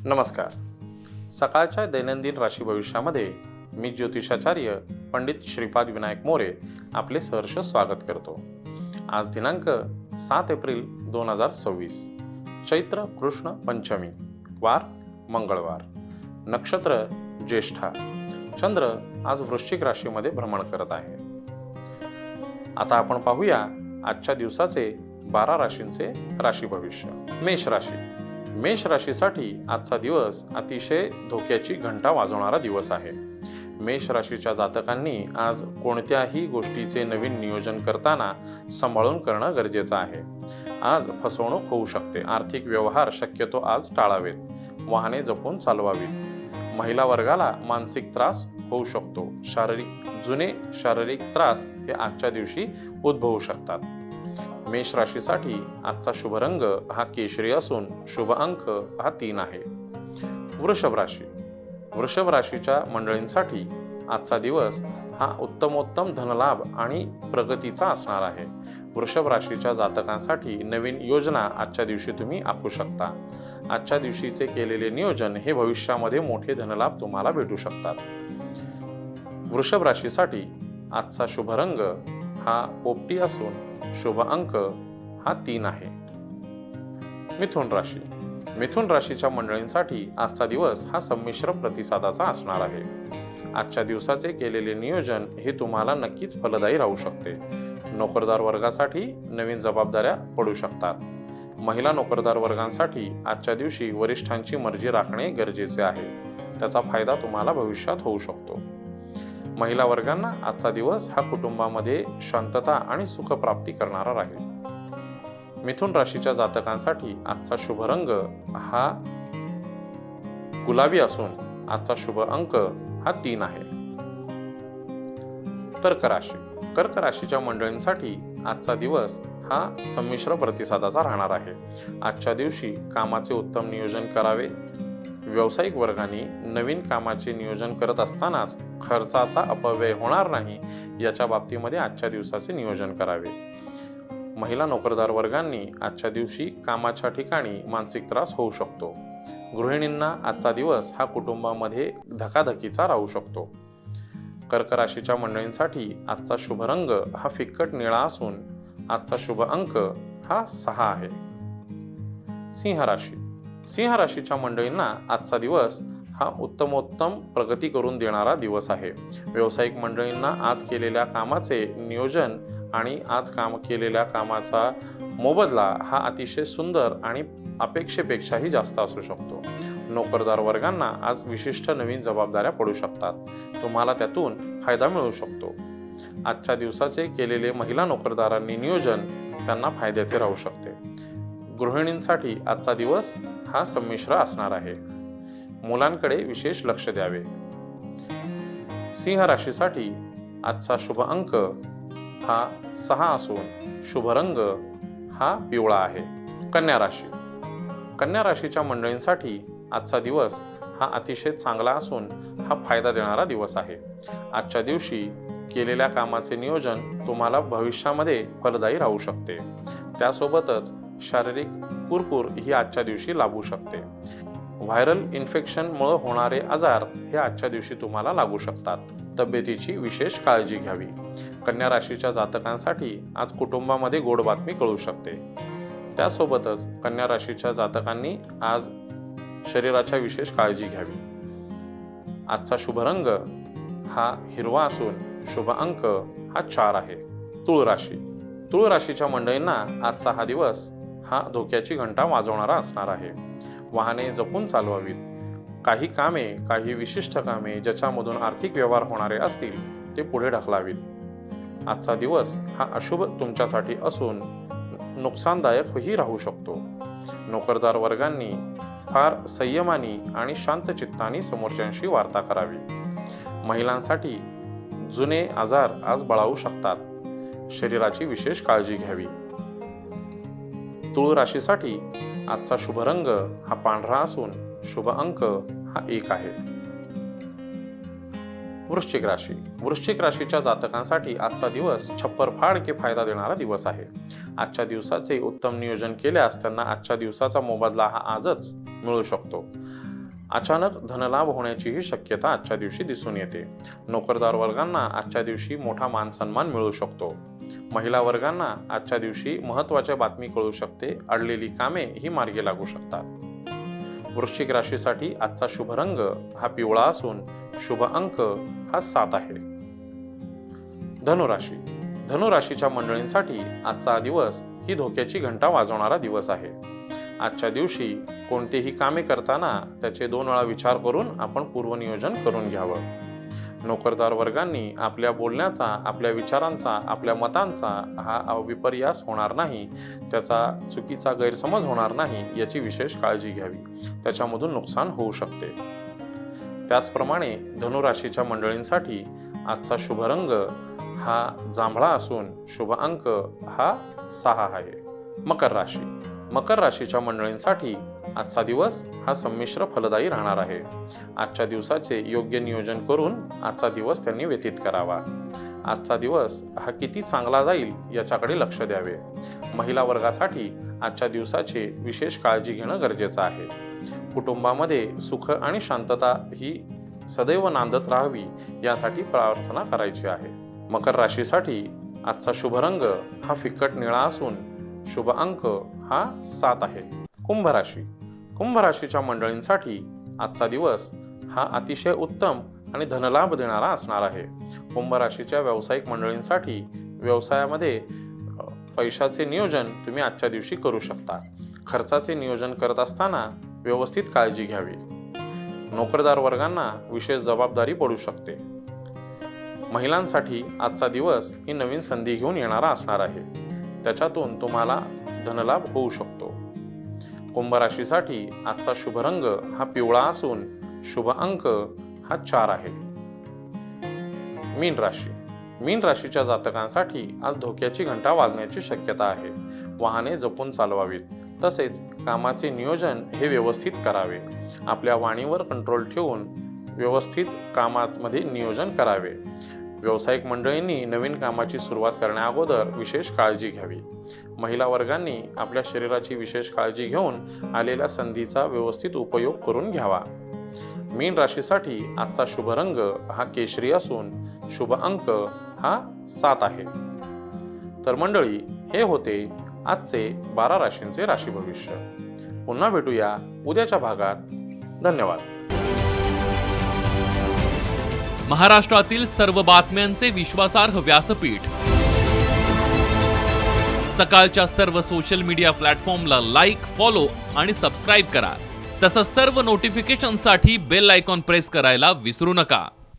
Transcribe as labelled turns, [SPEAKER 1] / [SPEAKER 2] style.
[SPEAKER 1] नमस्कार. सकाळच्या दैनंदिन राशी भविष्यामध्ये मी ज्योतिषाचार्य पंडित श्रीपाद विनायक मोरे आपले सहर्ष स्वागत करतो. आज दिनांक 7 एप्रिल 2026, चैत्र कृष्ण पंचमी, वार मंगळवार, नक्षत्र ज्येष्ठा, चंद्र आज वृश्चिक राशीमध्ये भ्रमण करत आहे. आता आपण पाहूया आजच्या दिवसाचे 12 राशींचे राशी भविष्य. मेष राशी. मेष राशीसाठी आजचा दिवस अतिशय धोक्याची घंटा वाजवणारा दिवस आहे. मेष राशीच्या जातकांनी आज कोणत्याही गोष्टीचे नवीन नियोजन करताना सांभाळून करणं गरजेचं आहे. आज फसवणूक होऊ शकते. आर्थिक व्यवहार शक्यतो आज टाळावेत. वाहने जपून चालवावीत. महिला वर्गाला मानसिक त्रास होऊ शकतो. जुने शारीरिक त्रास हे आजच्या दिवशी उद्भवू शकतात. मेष राशीसाठी आजचा शुभ रंग हा केशरी असून शुभ अंक हा 3 आहे. वृषभ राशी. वृषभ राशीच्या मंडळींसाठी आजचा दिवस हा उत्तमोत्तम धनलाभ आणि प्रगतीचा असणार आहे. वृषभ राशीच्या जातकांसाठी नवीन योजना आजच्या दिवशी तुम्ही आखू शकता. आजच्या दिवशीचे केलेले नियोजन हे भविष्यामध्ये मोठे धनलाभ तुम्हाला भेटू शकतात. वृषभ राशीसाठी आजचा शुभ रंग हा पोपटी असून शुभ अंक हा 3 आहे. मिथुन राशी. मिथुन राशीच्या मंडळींसाठी आजचा दिवस हा संमिश्र प्रतिसादाचा असणार आहे. आजच्या दिवसाचे केलेले नियोजन हे तुम्हाला नक्कीच फलदायी राहू शकते. नोकरदार वर्गासाठी नवीन जबाबदाऱ्या पडू शकतात. महिला नोकरदार वर्गांसाठी आजच्या दिवशी वरिष्ठांची मर्जी राखणे गरजेचे आहे. त्याचा फायदा तुम्हाला भविष्यात होऊ शकतो. महिला वर्गांना आजचा दिवस हा कुटुंबामध्ये शांतता आणि सुखप्राप्ती करणारा राहील. मिथुन राशीच्या जातकांसाठी आजचा शुभ रंग हा गुलाबी असून आजचा शुभ अंक हा 3 आहे. कर्क राशी. कर्क राशीच्या मंडळींसाठी आजचा दिवस हा संमिश्र प्रतिसादाचा राहणार आहे. आजच्या दिवशी कामाचे उत्तम नियोजन करावे. व्यावसायिक वर्गाने नवीन कामाचे नियोजन करत असतानाच खर्चाचा अपव्यय होणार नाही याच्या बाबतीमध्ये आजच्या दिवसाचे नियोजन करावे. महिला नोकरदार वर्गांनी आजच्या दिवशी कामाच्या ठिकाणी मानसिक त्रास होऊ शकतो. गृहिणींना आजचा दिवस हा कुटुंबामध्ये धकाधकीचा राहू शकतो. कर्क राशीच्या मंडळींसाठी आजचा शुभ रंग हा फिक्कट निळा असून आजचा शुभ अंक हा 6 आहे. सिंह राशी. सिंह राशीच्या मंडळींना आजचा दिवस हा उत्तमोत्तम प्रगती करून देणारा दिवस आहे. व्यावसायिक मंडळींना आज केलेल्या कामाचे नियोजन आणि आज केलेल्या कामाचा मोबदला हा अतिशय सुंदर आणि अपेक्षेपेक्षाही जास्त असू शकतो. नोकरदार वर्गांना आज विशिष्ट नवीन जबाबदाऱ्या पडू शकतात. तुम्हाला त्यातून फायदा मिळू शकतो. आजच्या दिवसाचे केलेले महिला नोकरदारांनी नियोजन त्यांना फायद्याचे राहू शकते. गृहिणींसाठी आजचा दिवस हा संमिश्र असणार आहे. मुलांकडे विशेष लक्ष द्यावे. सिंह राशीसाठी आजचा शुभ अंक हा 6 असून शुभ रंग हा पिवळा आहे. कन्या राशी. कन्या राशीच्या मंडळींसाठी आजचा दिवस हा अतिशय चांगला असून हा फायदा देणारा दिवस आहे. आजच्या दिवशी केलेल्या कामाचे नियोजन तुम्हाला भविष्यामध्ये फलदायी राहू शकते. त्यासोबतच शारीरिक कुरकुर ही आजच्या दिवशी लाभू शकते. व्हायरल इन्फेक्शनमुळे होणारे आजार हे आजच्या दिवशी तुम्हाला लागू शकतात. तब्येतीची विशेष काळजी घ्यावी. कन्या राशीच्या जातकांसाठी आज कुटुंबामध्ये गोड बातमी कळू शकते. त्यासोबतच कन्या राशीच्या जातकांनी आज शरीराच्या विशेष काळजी घ्यावी. आजचा शुभ रंग हा हिरवा असून शुभ अंक हा 4 आहे. तुळ राशी. तुळ राशीच्या मंडळींना आजचा हा दिवस हा धोक्याची घंटा वाजवणारा असणार आहे. वाहने जपून चालवावीत. काही विशिष्ट कामे ज्याच्यामधून आर्थिक व्यवहार होणारे असतील ते पुढे ढकलावीत. आजचा दिवस हा अशुभ तुमच्यासाठी असून नुकसानदायकही राहू शकतो. नोकरदार वर्गांनी फार संयमाने आणि शांत चित्ताने समोरच्यांशी वार्ता करावी. महिलांसाठी जुने आजार आज बळावू शकतात. शरीराची विशेष काळजी घ्यावी. तुळ राशीसाठी आजचा शुभ रंग हा पांढरा असून शुभ अंक हा 1 आहे. वृश्चिक राशी. वृश्चिक राशीच्या जातकांसाठी आजचा दिवस छप्पर फाड के फायदा देणारा दिवस आहे. आजच्या दिवसाचे उत्तम नियोजन केल्यास त्यांना आजच्या दिवसाचा मोबदला हा आजच मिळू शकतो. अचानक धनलाभ होण्याचीही शक्यता आजच्या दिवशी दिसून येते. नोकरदार वर्गांना आजच्या दिवशी मोठा मान सन्मान मिळू शकतो. महिला वर्गांना आजच्या दिवशी महत्त्वाच्या बातमी कळू शकते. अडलेली कामे ही मार्गी लागू शकतात. वृश्चिक राशीसाठी आजचा शुभ रंग हा पिवळा असून शुभ अंक हा 7 आहे. धनुराशी. धनुराशीच्या मंडळींसाठी आजचा दिवस ही धोक्याची घंटा वाजवणारा दिवस आहे. आजच्या दिवशी कोणतेही कामे करताना त्याचे 2 वेळा विचार करून आपण पूर्वनियोजन करून घ्यावं. नोकरदार वर्गांनी आपल्या बोलण्याचा, आपल्या विचारांचा, आपल्या मतांचा हा विपर्यास होणार नाही, त्याचा चुकीचा गैरसमज होणार नाही याची विशेष काळजी घ्यावी. त्याच्यामधून नुकसान होऊ शकते. त्याचप्रमाणे धनुराशीच्या मंडळींसाठी आजचा शुभ रंग हा जांभळा असून शुभ अंक हा 6 आहे. मकर राशी. मकर राशीच्या मंडळींसाठी आजचा दिवस हा संमिश्र फलदायी राहणार आहे. आजच्या दिवसाचे योग्य नियोजन करून आजचा दिवस त्यांनी व्यतीत करावा. आजचा दिवस हा किती चांगला जाईल याच्याकडे लक्ष द्यावे. महिला वर्गासाठी आजच्या दिवसाची विशेष काळजी घेणं गरजेचं आहे. कुटुंबामध्ये सुख आणि शांतता ही सदैव नांदत राहावी यासाठी प्रार्थना करायची आहे. मकर राशीसाठी आजचा शुभ रंग हा फिक्कट निळा असून शुभ अंक हा 7 आहे. कुंभ राशी. कुंभ राशीच्या मंडळींसाठी आजचा दिवस हा अतिशय उत्तम आणि धनलाभ देणारा असणार आहे. कुंभ राशीच्या व्यावसायिक मंडळींसाठी व्यवसायामध्ये पैशाचे नियोजन तुम्ही आजच्या दिवशी करू शकता. खर्चाचे नियोजन करत असताना व्यवस्थित काळजी घ्यावी. नोकरदार वर्गांना विशेष जबाबदारी पडू शकते. महिलांसाठी आजचा दिवस ही नवीन संधी घेऊन येणारा असणार आहे. त्याच्यातून तुम्हाला धनलाभ होऊ शकतो. कुंभ राशीसाठी आजचा शुभ रंग हा पिवळा असून शुभ अंक हा 4 आहे. मीन राशी. मीन राशीच्या जातकांसाठी आज धोक्याची घंटा वाजण्याची शक्यता आहे. वाहने जपून चालवावीत. तसेच कामाचे नियोजन हे व्यवस्थित करावे. आपल्या वाणीवर कंट्रोल ठेवून व्यवस्थित कामामध्ये नियोजन करावे. व्यावसायिक मंडळींनी नवीन कामाची सुरुवात करण्याअगोदर विशेष काळजी घ्यावी. महिला वर्गांनी आपल्या शरीराची विशेष काळजी घेऊन आलेल्या संधीचा व्यवस्थित उपयोग करून घ्यावा. मीन राशीसाठी आजचा शुभ रंग हा केशरी असून शुभ अंक हा 7 आहे. तर मंडळी, हे होते आजचे 12 राशींचे राशी भविष्य. पुन्हा भेटूया उद्याच्या भागात. धन्यवाद.
[SPEAKER 2] महाराष्ट्रातील सर्व बातम्यांचे विश्वासार्ह व्यासपीठ. सकाळच्या सर्व सोशल मीडिया प्लॅटफॉर्मला लाईक, फॉलो आणि सबस्क्राईब करा. तसंच सर्व नोटिफिकेशनसाठी बेल आयकॉन प्रेस करायला विसरू नका.